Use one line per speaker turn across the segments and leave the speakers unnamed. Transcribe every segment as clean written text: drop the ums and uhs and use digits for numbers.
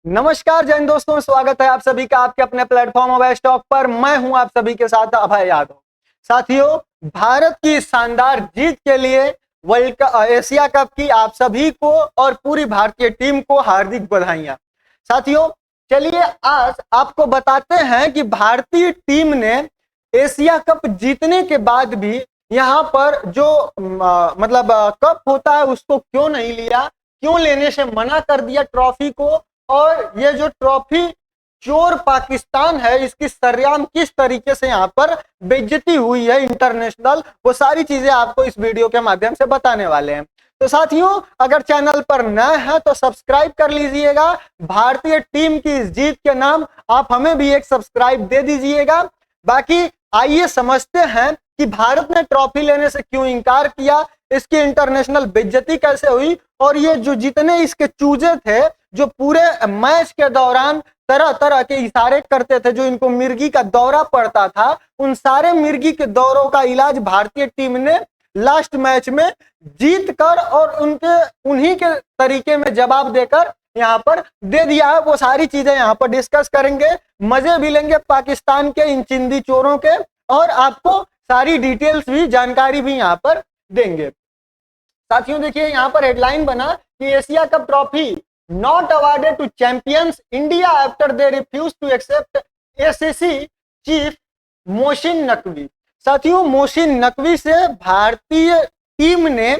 नमस्कार जैन दोस्तों, स्वागत है आप सभी का आपके अपने प्लेटफॉर्म अभय स्टॉक पर। मैं हूं आप सभी के साथ अभय यादव। साथियों, भारत की शानदार जीत के लिए एशिया कप की आप सभी को और पूरी भारतीय टीम को हार्दिक बधाइयां। साथियों, चलिए आज आपको बताते हैं कि भारतीय टीम ने एशिया कप जीतने के बाद भी यहाँ पर जो कप होता है उसको क्यों नहीं लिया, क्यों लेने से मना कर दिया ट्रॉफी को, और ये जो ट्रॉफी चोर पाकिस्तान है इसकी सरेआम किस तरीके से यहाँ पर बेइज्जती हुई है इंटरनेशनल, वो सारी चीजें आपको इस वीडियो के माध्यम से बताने वाले हैं। तो साथियों, अगर चैनल पर नए हैं तो सब्सक्राइब कर लीजिएगा। भारतीय टीम की इस जीत के नाम आप हमें भी एक सब्सक्राइब दे दीजिएगा। बाकी आइए समझते हैं कि भारत ने ट्रॉफी लेने से क्यों इनकार किया, इसकी इंटरनेशनल बेइज्जती कैसे हुई, और ये जो जितने इसके चूजे थे जो पूरे मैच के दौरान तरह तरह के इशारे करते थे, जो इनको मिर्गी का दौरा पड़ता था, उन सारे मिर्गी के दौरों का इलाज भारतीय टीम ने लास्ट मैच में जीत कर और उन्हीं के तरीके में जवाब देकर यहाँ पर दे दिया है। वो सारी चीजें यहाँ पर डिस्कस करेंगे, मजे भी लेंगे पाकिस्तान के इन चिंदी चोरों के, और आपको सारी डिटेल्स भी जानकारी भी यहाँ पर देंगे। साथियों देखिए, यहाँ पर हेडलाइन बना कि Asia cup trophy not awarded to champions India after they refuse to accept ACC chief Mohsin Naqvi. साथियों, मोहसिन नकवी से भारतीय टीम ने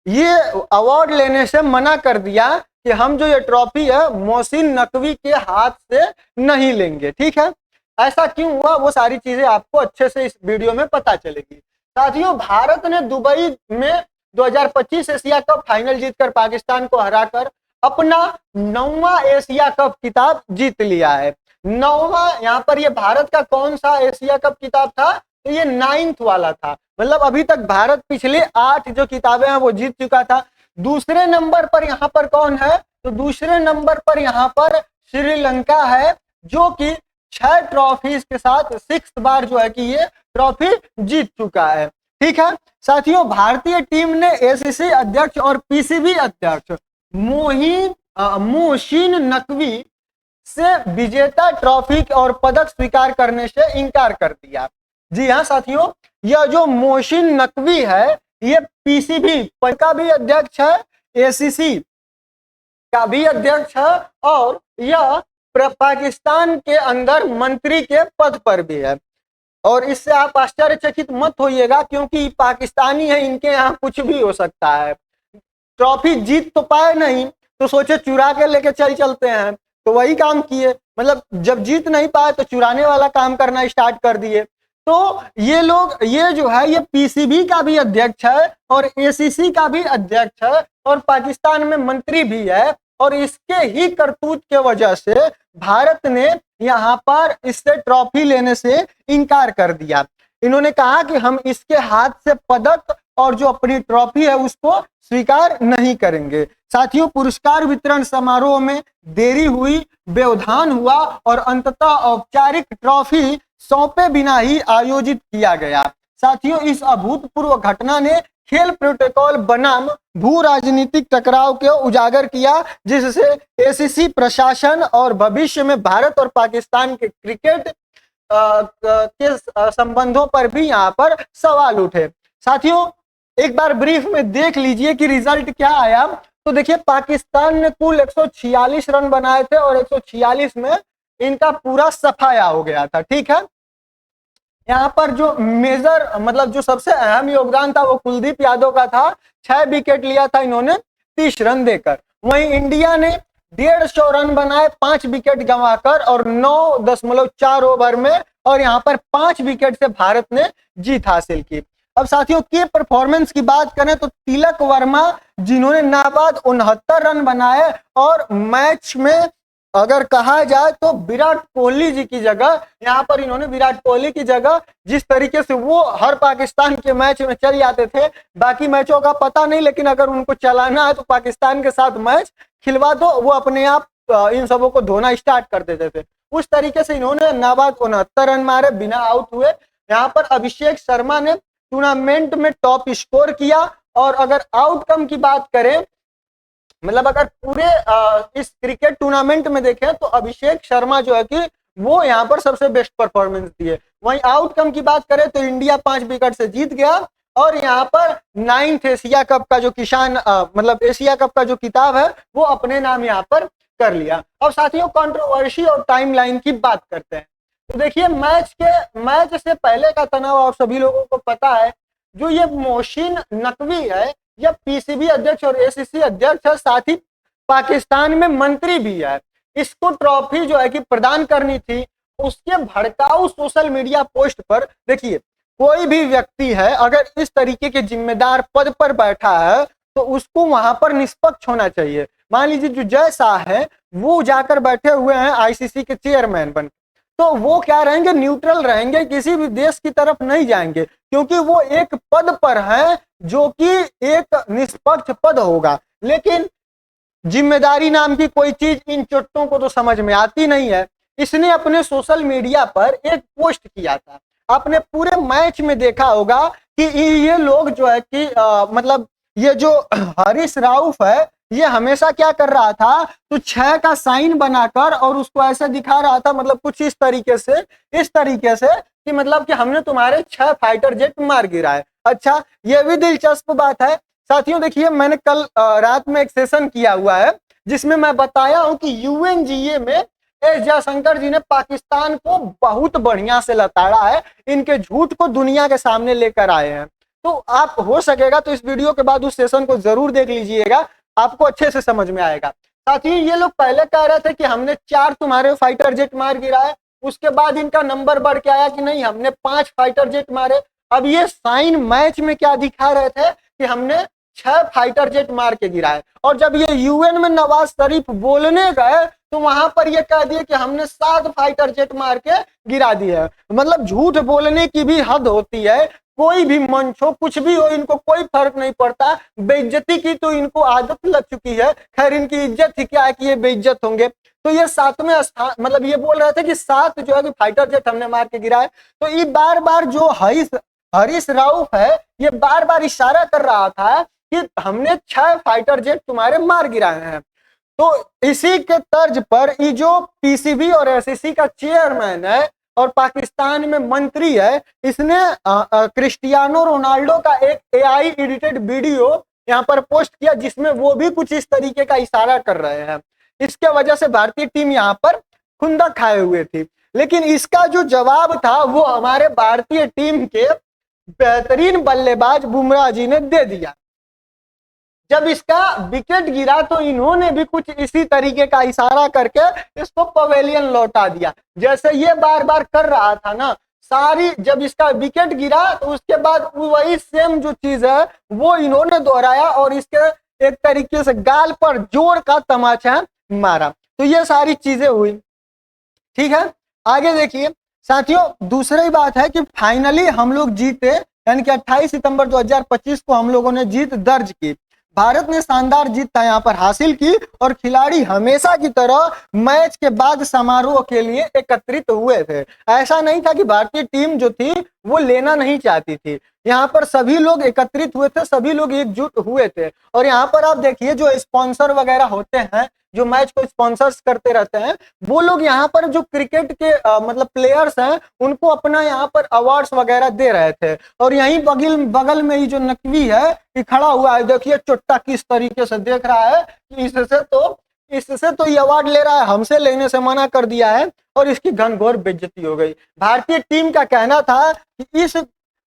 ये अवार्ड लेने से मना कर दिया कि हम जो ये ट्रॉफी है मोहसिन नकवी के हाथ से नहीं लेंगे। ठीक है, ऐसा क्यों हुआ वो सारी चीजें आपको अच्छे से इस वीडियो में पता चलेगी। साथियों, भारत ने दुबई में 2025 एशिया कप फाइनल जीतकर पाकिस्तान को हराकर अपना 9वां एशिया कप खिताब जीत लिया है। 9वां, यहाँ पर ये भारत का कौन सा एशिया कप खिताब था, तो ये 9th वाला था। मतलब अभी तक भारत पिछले 8 जो किताबें हैं वो जीत चुका था। दूसरे नंबर पर यहाँ पर कौन है, तो दूसरे नंबर पर यहाँ पर श्रीलंका है, जो कि 6 ट्रॉफीज के साथ 6th बार जो है कि ये ट्रॉफी जीत चुका है। ठीक है साथियों, भारतीय टीम ने एसीसी अध्यक्ष और पीसीबी अध्यक्ष मोहसिन नकवी से विजेता ट्रॉफी और पदक स्वीकार करने से इनकार कर दिया। जी हाँ साथियों, यह जो मोहसिन नकवी है ये पीसीबी का भी अध्यक्ष है, एसीसी का भी अध्यक्ष है, और यह पाकिस्तान के अंदर मंत्री के पद पर भी है। और इससे आप आश्चर्यचकित मत होइएगा, क्योंकि पाकिस्तानी है, इनके यहाँ कुछ भी हो सकता है। ट्रॉफी जीत तो पाए नहीं तो सोचे चुरा के लेके चलते हैं, तो वही काम किए। मतलब जब जीत नहीं पाए तो चुराने वाला काम करना स्टार्ट कर दिए। तो ये लोग, ये जो है ये पीसीबी का भी अध्यक्ष है और एसीसी का भी अध्यक्ष है और पाकिस्तान में मंत्री भी है, और इसके ही करतूत के वजह से भारत ने यहाँ पर इससे ट्रॉफी लेने से इनकार कर दिया। इन्होंने कहा कि हम इसके हाथ से पदक और जो अपनी ट्रॉफी है उसको स्वीकार नहीं करेंगे। साथियों, पुरस्कार वितरण समारोह में देरी हुई, व्यवधान हुआ और अंततः औपचारिक ट्रॉफी सौंपे बिना ही आयोजित किया गया। साथियों, इस अभूतपूर्व घटना ने खेल प्रोटोकॉल बनाम भू राजनीतिक टकराव को उजागर किया, जिससे एसीसी प्रशासन और भविष्य में भारत और पाकिस्तान के क्रिकेट के संबंधों पर भी यहाँ पर सवाल उठे। साथियों, एक बार ब्रीफ में देख लीजिए कि रिजल्ट क्या आया। तो देखिए, पाकिस्तान ने कुल 146 रन बनाए थे और 146 में इनका पूरा सफाया हो गया था। ठीक है, यहाँ पर जो मेजर मतलब जो सबसे अहम योगदान था वो कुलदीप यादव का था। 6 विकेट लिया था इन्होंने 30 रन देकर। वहीं इंडिया ने 150 रन बनाए 5 विकेट गंवाकर और 9.4 ओवर में, और यहाँ पर 5 विकेट से भारत ने जीत हासिल की। अब साथियों के परफॉर्मेंस की बात करें तो तिलक वर्मा, जिन्होंने नाबाद 69 रन बनाए, और मैच में अगर कहा जाए तो विराट कोहली जी की जगह, यहाँ पर इन्होंने विराट कोहली की जगह जिस तरीके से वो हर पाकिस्तान के मैच में चल जाते थे, बाकी मैचों का पता नहीं, लेकिन अगर उनको चलाना है तो पाकिस्तान के साथ मैच खिलवा दो, वो अपने आप इन सबों को धोना स्टार्ट कर देते थे। उस तरीके से इन्होंने नाबाद 69 रन मारे बिना आउट हुए। यहाँ पर अभिषेक शर्मा ने टूर्नामेंट में टॉप स्कोर किया, और अगर आउटकम की बात करें मतलब अगर पूरे इस क्रिकेट टूर्नामेंट में देखें तो अभिषेक शर्मा जो है कि वो यहाँ पर सबसे बेस्ट परफॉर्मेंस दिए। वहीं आउटकम की बात करें तो इंडिया 5 विकेट से जीत गया और यहाँ पर 9th एशिया कप का जो मतलब एशिया कप का जो किताब है वो अपने नाम यहाँ पर कर लिया। अब साथियों कंट्रोवर्सी और टाइमलाइन की बात करते हैं। तो देखिए मैच से पहले का तनाव आप सभी लोगों को पता है। जो ये मोहसिन नकवी है यह पीसीबी अध्यक्ष और एसीसी अध्यक्ष है, साथ ही पाकिस्तान में मंत्री भी है। इसको ट्रॉफी जो है कि प्रदान करनी थी। उसके भड़काऊ सोशल मीडिया पोस्ट पर देखिए कोई भी व्यक्ति है अगर इस तरीके के जिम्मेदार पद पर बैठा है तो उसको वहां पर निष्पक्ष होना चाहिए। मान लीजिए जो जय शाह है वो जाकर बैठे हुए हैं आईसीसी के चेयरमैन बन, तो वो क्या रहेंगे, न्यूट्रल रहेंगे, किसी भी देश की तरफ नहीं जाएंगे क्योंकि वो एक पद पर है जो कि एक निष्पक्ष पद होगा। लेकिन जिम्मेदारी नाम की कोई चीज इन चोटों को तो समझ में आती नहीं है। इसने अपने सोशल मीडिया पर एक पोस्ट किया था। आपने पूरे मैच में देखा होगा कि ये लोग जो है कि मतलब ये जो हरीश राउफ है ये हमेशा क्या कर रहा था, तो 6 का साइन बनाकर और उसको ऐसे दिखा रहा था, मतलब कुछ इस तरीके से कि मतलब कि हमने तुम्हारे 6 फाइटर जेट मार गिराए। अच्छा, ये भी दिलचस्प बात है साथियों। देखिए मैंने कल रात में एक सेशन किया हुआ है जिसमें मैं बताया हूं कि यूएनजीए में एस जयशंकर जी ने पाकिस्तान को बहुत बढ़िया से लताड़ा है। इनके झूठ को दुनिया के सामने लेकर आए हैं। तो आप हो सकेगा तो इस वीडियो के बाद उस सेशन को जरूर देख लीजिएगा, आपको अच्छे से समझ में आएगा। साथियों ये लोग पहले कह रहे थे कि हमने 4 तुम्हारे फाइटर जेट मार गिराए, उसके बाद इनका नंबर बढ़ के आया कि नहीं हमने 5 फाइटर जेट मारे। अब ये साइन मैच में क्या दिखा रहे थे कि हमने 6 फाइटर जेट मार के गिराए, और जब ये यूएन में नवाज शरीफ बोलने गए तो वहां पर ये कह दिए कि हमने 7 फाइटर जेट मार के गिरा दिए। मतलब झूठ बोलने की भी हद होती है। कोई भी मंच हो कुछ भी हो इनको कोई फर्क नहीं पड़ता। बेइज्जती की तो इनको आदत लग चुकी है। खैर इनकी इज्जत ही क्या है कि ये बेइज्जत होंगे। तो ये 7वें स्थान, मतलब ये बोल रहे थे कि 7 जो है कि फाइटर जेट हमने मार के गिराए। तो ये बार बार जो हरीश राउफ है ये बार बार इशारा कर रहा था कि हमने 6 फाइटर जेट तुम्हारे मार गिराए हैं। तो इसी के तर्ज पर ये जो पीसीबी और एससीसी का चेयरमैन है और पाकिस्तान में मंत्री है, इसने क्रिस्टियानो रोनाल्डो का एक एआई एडिटेड वीडियो यहाँ पर पोस्ट किया जिसमें वो भी कुछ इस तरीके का इशारा कर रहे हैं। इसके वजह से भारतीय टीम यहाँ पर खुंदक खाए हुए थी। लेकिन इसका जो जवाब था वो हमारे भारतीय टीम के बेहतरीन बल्लेबाज बुमराह जी ने दे दिया। जब इसका विकेट गिरा तो इन्होंने भी कुछ इसी तरीके का इशारा करके इसको पवेलियन लौटा दिया, जैसे ये बार बार कर रहा था ना सारी। जब इसका विकेट गिरा तो उसके बाद वही सेम जो चीज है वो इन्होंने दोहराया और इसके एक तरीके से गाल पर जोर का तमाचा मारा। तो ये सारी चीजें हुई। ठीक है, आगे देखिए साथियों, दूसरी बात है कि फाइनली हम लोग जीते, यानी कि 28 सितंबर 2025 को हम लोगों ने जीत दर्ज की। भारत ने शानदार जीत यहाँ पर हासिल की और खिलाड़ी हमेशा की तरह मैच के बाद समारोह के लिए एकत्रित हुए थे। ऐसा नहीं था कि भारतीय टीम जो थी वो लेना नहीं चाहती थी। यहाँ पर सभी लोग एकत्रित हुए थे, सभी लोग एकजुट हुए थे। और यहाँ पर आप देखिए जो स्पॉन्सर वगैरह होते हैं जो मैच को स्पॉन्सर्स करते रहते हैं वो लोग यहाँ पर जो क्रिकेट के मतलब प्लेयर्स हैं उनको अपना यहाँ पर अवार्ड्स वगैरह दे रहे थे। और यहीं बगल में ही जो नकवी है ये खड़ा हुआ है, देखिए चुट्टा किस तरीके से देख रहा है कि इससे तो ये अवार्ड ले रहा है, हमसे लेने से मना कर दिया है और इसकी घनघोर बेइज्जती हो गई। भारतीय टीम का कहना था कि इस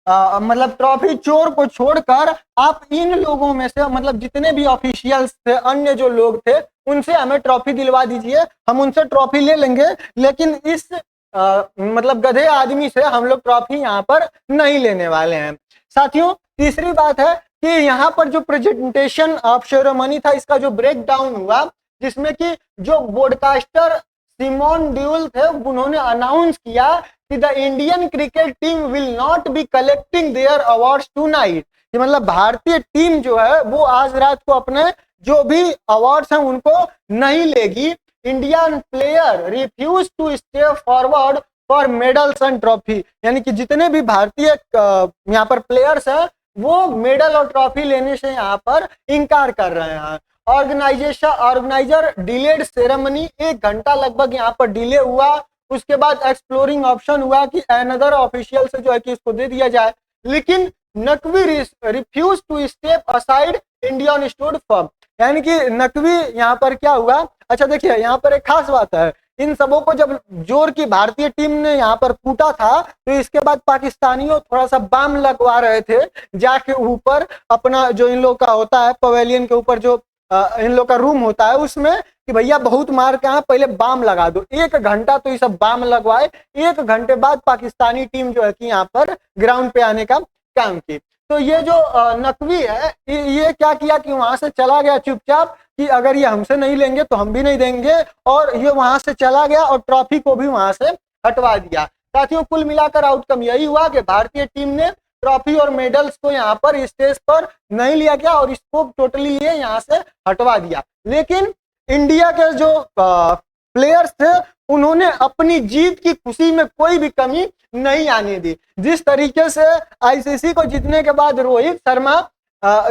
मतलब ट्रॉफी चोर को छोड़कर आप इन लोगों में से मतलब जितने भी ऑफिशियल्स थे, अन्य जो लोग थे उनसे हमें ट्रॉफी दिलवा दीजिए, हम उनसे ट्रॉफी ले लेंगे, लेकिन इस मतलब गधे आदमी से हम लोग ट्रॉफी यहाँ पर नहीं लेने वाले हैं। साथियों तीसरी बात है कि यहाँ पर जो प्रेजेंटेशन ऑफ सेरेमनी था इसका जो ब्रेक डाउन हुआ, जिसमें कि जो ब्रॉडकास्टर सिमोन ड्यूल थे उन्होंने अनाउंस किया कि the Indian cricket team will not be collecting their awards tonight. मतलब भारतीय टीम जो है वो आज रात को अपने जो भी अवार्ड्स हैं उनको नहीं लेगी। Indian player refuse to stay forward for medals and trophy, यानी कि जितने भी भारतीय यहाँ पर प्लेयर्स हैं वो मेडल और ट्रॉफी लेने से यहाँ पर इनकार कर रहे हैं। ऑर्गेनाइजर डिलेड सेरेमनी, 1 घंटा लगभग यहाँ पर डिले हुआ। उसके बाद एक्सप्लोरिंग ऑप्शन हुआ कि अनदर ऑफिशियल से जो है कि इसको दे दिया जाए, लेकिन Naqvi refuse to step aside, Indian stood firm. यानी कि नकवी यहाँ पर क्या हुआ, अच्छा देखिए यहाँ पर एक खास बात है, इन सबों को जब जोर की भारतीय टीम ने यहाँ पर कूटा था तो इसके बाद पाकिस्तानियों थोड़ा सा बाम लगवा रहे थे जाके ऊपर अपना जो इन लोग का होता है पवेलियन के ऊपर जो इन लोग का रूम होता है उसमें, कि भैया बहुत मार के पहले बाम लगा दो। 1 घंटा तो ये सब बाम लगवाए। 1 घंटे बाद पाकिस्तानी टीम जो है कि यहाँ पर ग्राउंड पे आने का काम की। तो ये जो नकवी है ये क्या किया कि वहां से चला गया चुपचाप कि अगर ये हमसे नहीं लेंगे तो हम भी नहीं देंगे, और ये वहां से चला गया और ट्रॉफी को भी वहां से हटवा दिया। साथियों कुल मिलाकर आउटकम यही हुआ कि भारतीय टीम ने ट्रॉफी और मेडल्स को यहाँ पर स्टेज पर नहीं लिया गया और इसको टोटली ये यहाँ से हटवा दिया। लेकिन इंडिया के जो प्लेयर्स थे उन्होंने अपनी जीत की खुशी में कोई भी कमी नहीं आने दी। जिस तरीके से आईसीसी को जीतने के बाद रोहित शर्मा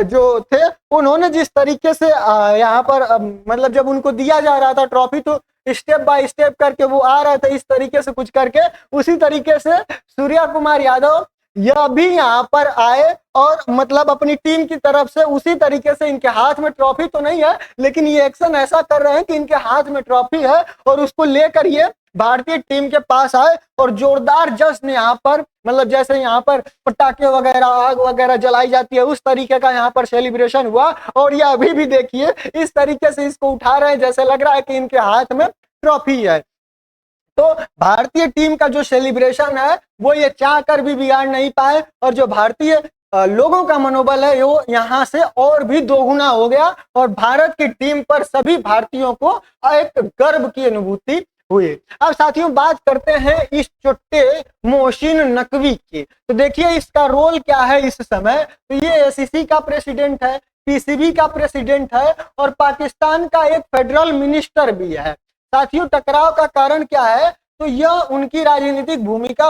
जो थे उन्होंने जिस तरीके से यहाँ पर मतलब जब उनको दिया जा रहा था ट्रॉफी तो स्टेप बाय स्टेप करके वो आ रहे थे इस तरीके से कुछ करके, उसी तरीके से सूर्या कुमार यादव यह भी यहाँ पर आए और मतलब अपनी टीम की तरफ से उसी तरीके से, इनके हाथ में ट्रॉफी तो नहीं है लेकिन ये एक्शन ऐसा कर रहे हैं कि इनके हाथ में ट्रॉफी है और उसको लेकर ये भारतीय टीम के पास आए और जोरदार जश्न यहाँ पर, मतलब जैसे यहाँ पर पटाखे वगैरह आग वगैरह जलाई जाती है उस तरीके का यहाँ पर सेलिब्रेशन हुआ। और ये अभी भी देखिए इस तरीके से इसको उठा रहे हैं जैसे लग रहा है कि इनके हाथ में ट्रॉफी है। तो भारतीय टीम का जो सेलिब्रेशन है वो ये चाह कर भी बिगाड़ नहीं पाए और जो भारतीय लोगों का मनोबल है वो यहाँ से और भी दोगुना हो गया और भारत की टीम पर सभी भारतीयों को एक गर्व की अनुभूति हुई। अब साथियों बात करते हैं इस चुट्टे मोहसिन नकवी की। तो देखिए इसका रोल क्या है इस समय। तो ये एसीसी का प्रेसिडेंट है, पीसीबी का प्रेसिडेंट है और पाकिस्तान का एक फेडरल मिनिस्टर भी है। साथियों टकराव का कारण क्या है, तो यह उनकी राजनीतिक भूमिका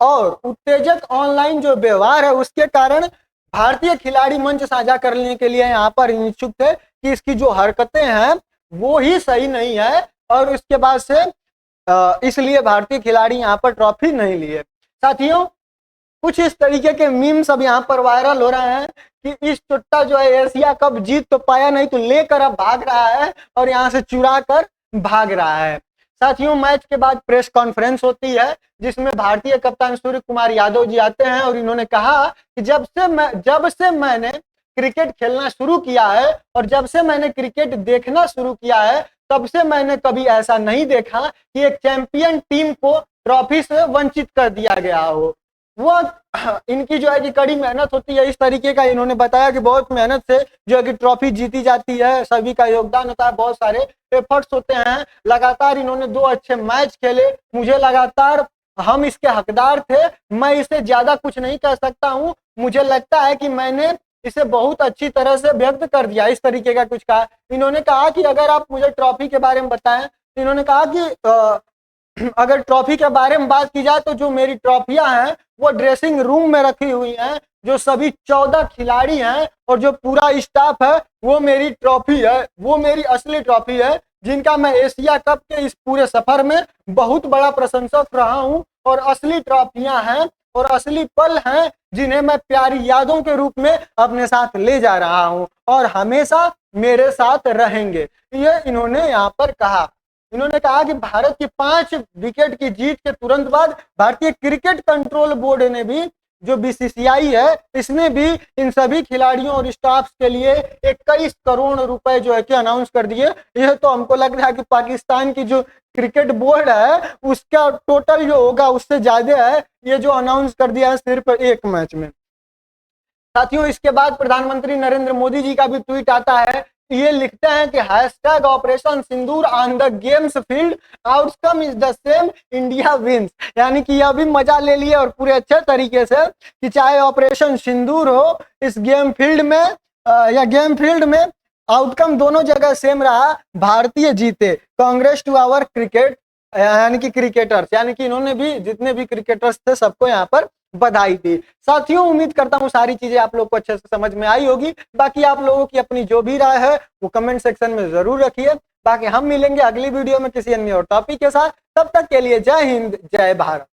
और उत्तेजक ऑनलाइन जो व्यवहार है उसके कारण भारतीय खिलाड़ी मंच साझा करने के लिए यहाँ पर इच्छुक थे कि इसकी जो हरकतें हैं वो ही सही नहीं है और उसके बाद से इसलिए भारतीय खिलाड़ी यहाँ पर ट्रॉफी नहीं लिए। साथियों कुछ इस तरीके के मीम्स अब यहाँ पर वायरल हो रहे हैं कि इस चुट्टा जो है एशिया कप जीत तो पाया नहीं तो लेकर अब भाग रहा है और यहाँ से चुरा कर भाग रहा है। साथियों मैच के बाद प्रेस कॉन्फ्रेंस होती है जिसमें भारतीय कप्तान सूर्य कुमार यादव जी आते हैं और इन्होंने कहा कि जब से मैंने क्रिकेट खेलना शुरू किया है और जब से मैंने क्रिकेट देखना शुरू किया है तब से मैंने कभी ऐसा नहीं देखा कि एक चैंपियन टीम को ट्रॉफी से वंचित कर दिया गया हो। वो इनकी जो है कि कड़ी मेहनत होती है इस तरीके का इन्होंने बताया कि बहुत मेहनत से जो है कि ट्रॉफी जीती जाती है, सभी का योगदान होता है, बहुत सारे एफर्ट्स होते हैं। लगातार इन्होंने 2 अच्छे मैच खेले, मुझे लगातार हम इसके हकदार थे, मैं इससे ज्यादा कुछ नहीं कह सकता हूँ, मुझे लगता है कि मैंने इसे बहुत अच्छी तरह से व्यक्त कर दिया, इस तरीके का कुछ कहा। इन्होंने कहा कि अगर आप मुझे ट्रॉफी के बारे में बताएं तो इन्होंने कहा कि अगर ट्रॉफी के बारे में बात की जाए तो जो मेरी ट्रॉफियां हैं वो ड्रेसिंग रूम में रखी हुई हैं, जो सभी 14 खिलाड़ी हैं और जो पूरा स्टाफ है वो मेरी ट्रॉफी है, वो मेरी असली ट्रॉफी है जिनका मैं एशिया कप के इस पूरे सफर में बहुत बड़ा प्रशंसक रहा हूं और असली ट्रॉफियां हैं और असली पल हैं जिन्हें मैं प्यारी यादों के रूप में अपने साथ ले जा रहा हूं और हमेशा मेरे साथ रहेंगे, ये इन्होंने यहाँ पर कहा। इन्होंने कहा कि भारत की 5 विकेट की जीत के तुरंत बाद भारतीय क्रिकेट कंट्रोल बोर्ड ने भी जो बीसीसीआई है इसने भी इन सभी खिलाड़ियों और स्टाफ के लिए 21 करोड़ रुपए जो है कि अनाउंस कर दिए। यह तो हमको लग रहा है कि पाकिस्तान की जो क्रिकेट बोर्ड है उसका टोटल जो होगा उससे ज्यादा है ये जो अनाउंस कर दिया है सिर्फ एक मैच में। साथियों इसके बाद प्रधानमंत्री नरेंद्र मोदी जी का भी ट्वीट आता है, ये लिखते हैं कि hashtag operation Sindoor on the games field, outcome is the same, India wins. यानी कि यह भी मजा ले लिए और पूरे अच्छे तरीके से कि चाहे ऑपरेशन सिंदूर हो इस गेम फील्ड में या गेम फील्ड में आउटकम दोनों जगह सेम रहा, भारतीय जीते, कांग्रेस टू आवर क्रिकेट यानी कि क्रिकेटर्स, यानी कि इन्होंने भी जितने भी क्रिकेटर्स थे सबको यहाँ पर बधाई दी। साथियों उम्मीद करता हूँ सारी चीजें आप लोग को अच्छे से समझ में आई होगी। बाकी आप लोगों की अपनी जो भी राय है वो कमेंट सेक्शन में जरूर रखिए। बाकी हम मिलेंगे अगली वीडियो में किसी अन्य और टॉपिक के साथ। तब तक के लिए जय हिंद, जय भारत।